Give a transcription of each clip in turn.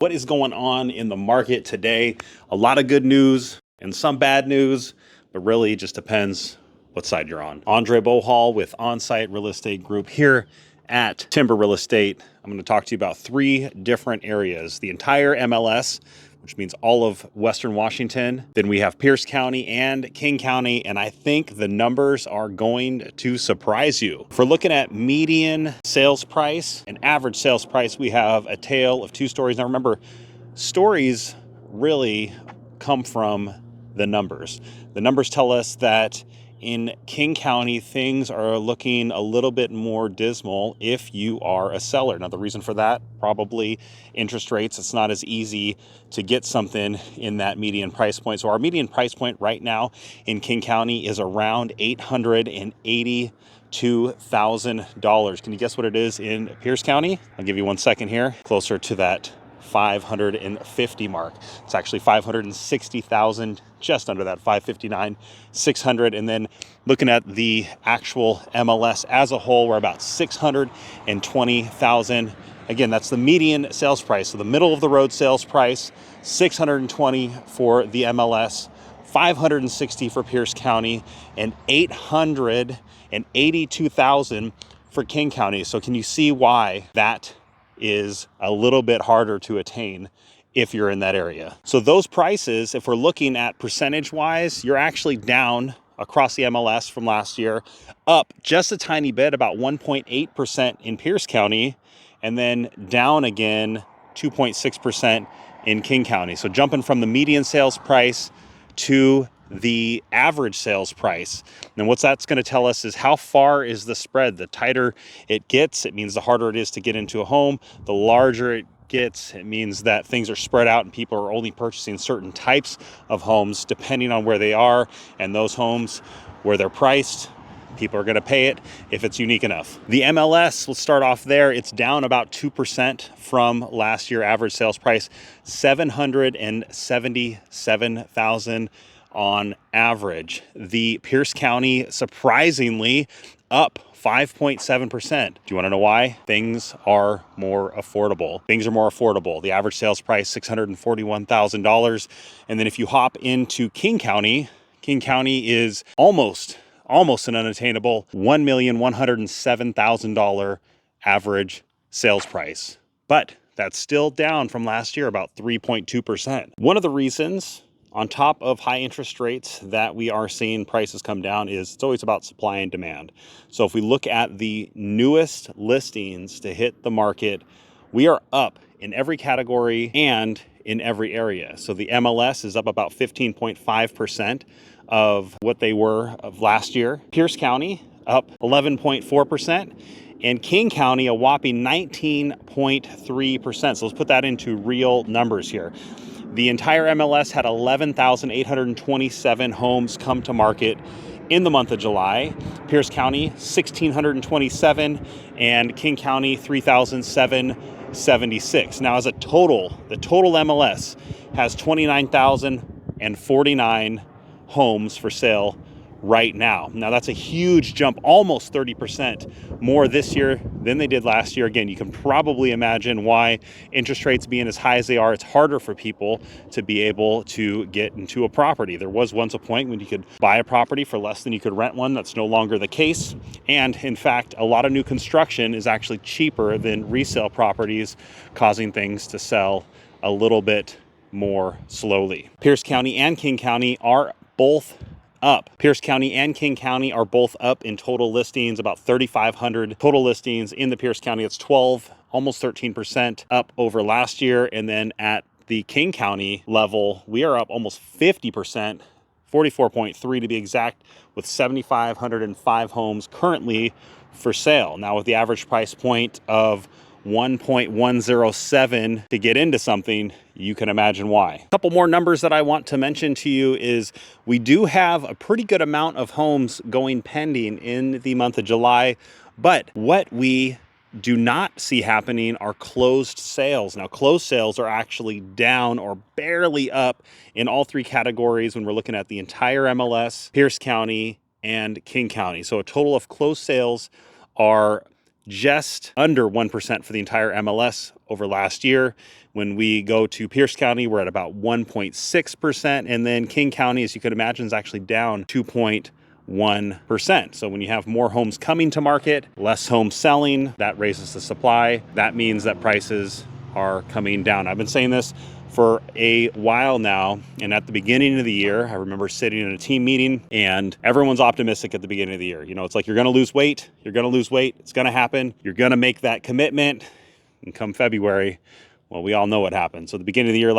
What is going on in the market today? A lot of good news and some bad news, but really it just depends what side you're on. Andre Bohal with On-Site Real Estate Group here at Timber Real Estate. I'm going to talk to you about three different areas. The entire MLS, which means all of Western Washington. Then we have Pierce County and King County, and I think the numbers are going to surprise you. If we're looking at median sales price and average sales price, we have a tale of two stories. Now remember, stories really come from the numbers. The numbers tell us that in King County, things are looking a little bit more dismal if you are a seller. Now, the reason for that, probably interest rates. It's not as easy to get something in that median price point. So our median price point right now in King County is around $882,000. Can you guess what it is in Pierce County? I'll give you 1 second here. Closer to that 550 mark. It's actually 560,000, just under that 559,600. And then looking at the actual MLS as a whole, we're about 620,000. Again, that's the median sales price. So the middle of the road sales price, 620 for the MLS, 560 for Pierce County, and 882,000 for King County. So can you see why that is a little bit harder to attain if you're in that area? So those prices, if we're looking at percentage wise, you're actually down across the MLS from last year, up just a tiny bit, about 1.8% in Pierce County, and then down again 2.6% in King County. So jumping from the median sales price to the average sales price. And what that's going to tell us is how far is the spread. The tighter it gets, it means the harder it is to get into a home. The larger it gets, it means that things are spread out and people are only purchasing certain types of homes depending on where they are. And those homes where they're priced, people are going to pay it if it's unique enough. The MLS, let's start off there. It's down about 2% from last year. Average sales price, $777,000 on average. The Pierce County, surprisingly, up 5.7%. Do you want to know why? Things are more affordable. The average sales price, $641,000. And then if you hop into King County is almost an unattainable $1,107,000 average sales price. But that's still down from last year, about 3.2%. One of the reasons, on top of high interest rates, that we are seeing prices come down is it's always about supply and demand. So if we look at the newest listings to hit the market, we are up in every category and in every area. So the MLS is up about 15.5% of what they were of last year. Pierce County up 11.4%. And King County, a whopping 19.3%. So let's put that into real numbers here. The entire MLS had 11,827 homes come to market in the month of July. Pierce County, 1,627, and King County, 3,776. Now, as a total, the total MLS has 29,049 homes for sale right now. Now, that's a huge jump, almost 30% more this year than they did last year. Again, you can probably imagine why, interest rates being as high as they are, it's harder for people to be able to get into a property. There was once a point when you could buy a property for less than you could rent one. That's no longer the case. And in fact, a lot of new construction is actually cheaper than resale properties, causing things to sell a little bit more slowly. Pierce County and King County are both up. Pierce County and King County are both up in total listings, about 3,500 total listings in the Pierce County. It's 12, almost 13% up over last year. And then at the King County level, we are up almost 50%, 44.3 to be exact, with 7,505 homes currently for sale. Now, with the average price point of 1.107 to get into something, you can imagine why. A couple more numbers that I want to mention to you is we do have a pretty good amount of homes going pending in the month of July, but what we do not see happening are closed sales. Now, closed sales are actually down or barely up in all three categories when we're looking at the entire MLS, Pierce County, and King County. So a total of closed sales are just under 1% for the entire MLS, over last year. When we go to Pierce County, we're at about 1.6%. And then King County, as you could imagine, is actually down 2.1%. So when you have more homes coming to market, less homes selling, that raises the supply. That means that prices are coming down. I've been saying this for a while now, and at the beginning of the year, I remember sitting in a team meeting, and everyone's optimistic at the beginning of the year. You know, it's like, you're going to lose weight, it's going to happen, you're going to make that commitment, and come February, well, we all know what happened. So the beginning of the year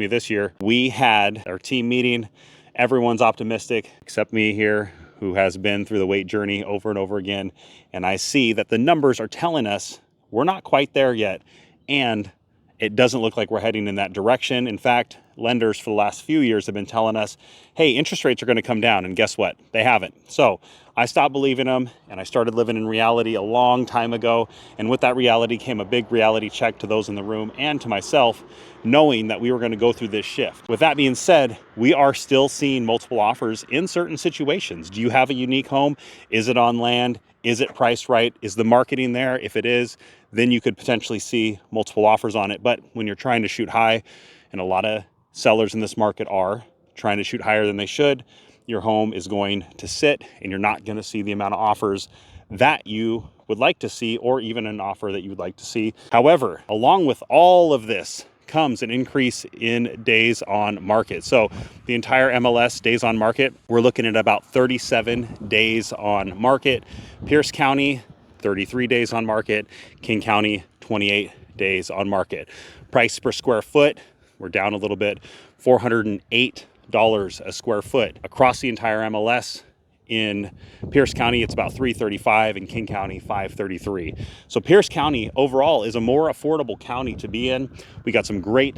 this year, we had our team meeting. Everyone's optimistic except me here, who has been through the weight journey over and over again, and I see that the numbers are telling us we're not quite there yet, and it doesn't look like we're heading in that direction. In fact, lenders for the last few years have been telling us, hey, interest rates are going to come down, and guess what? They haven't. So I stopped believing them, and I started living in reality a long time ago. And with that reality came a big reality check to those in the room and to myself, knowing that we were going to go through this shift. With that being said, we are still seeing multiple offers in certain situations. Do you have a unique home? Is it on land? Is it priced right? Is the marketing there? If it is, then you could potentially see multiple offers on it. But when you're trying to shoot high, and a lot of sellers in this market are trying to shoot higher than they should, your home is going to sit, and you're not going to see the amount of offers that you would like to see, or even an offer that you would like to see. However, along with all of this comes an increase in days on market. So the entire MLS days on market, we're looking at about 37 days on market. Pierce County, 33 days on market. King County, 28 days on market. Price per square foot, we're down a little bit, $408 a square foot. Across the entire MLS, in Pierce County, it's about $335, in King County, $533. So Pierce County overall is a more affordable county to be in. We got some great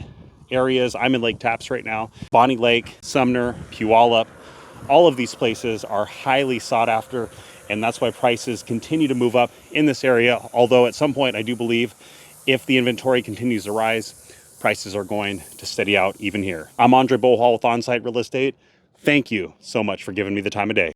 areas. I'm in Lake Tapps right now. Bonney Lake, Sumner, Puyallup, all of these places are highly sought after, and that's why prices continue to move up in this area. Although at some point, I do believe if the inventory continues to rise, prices are going to steady out even here. I'm Andre Bohal with Onsite Real Estate. Thank you so much for giving me the time of day.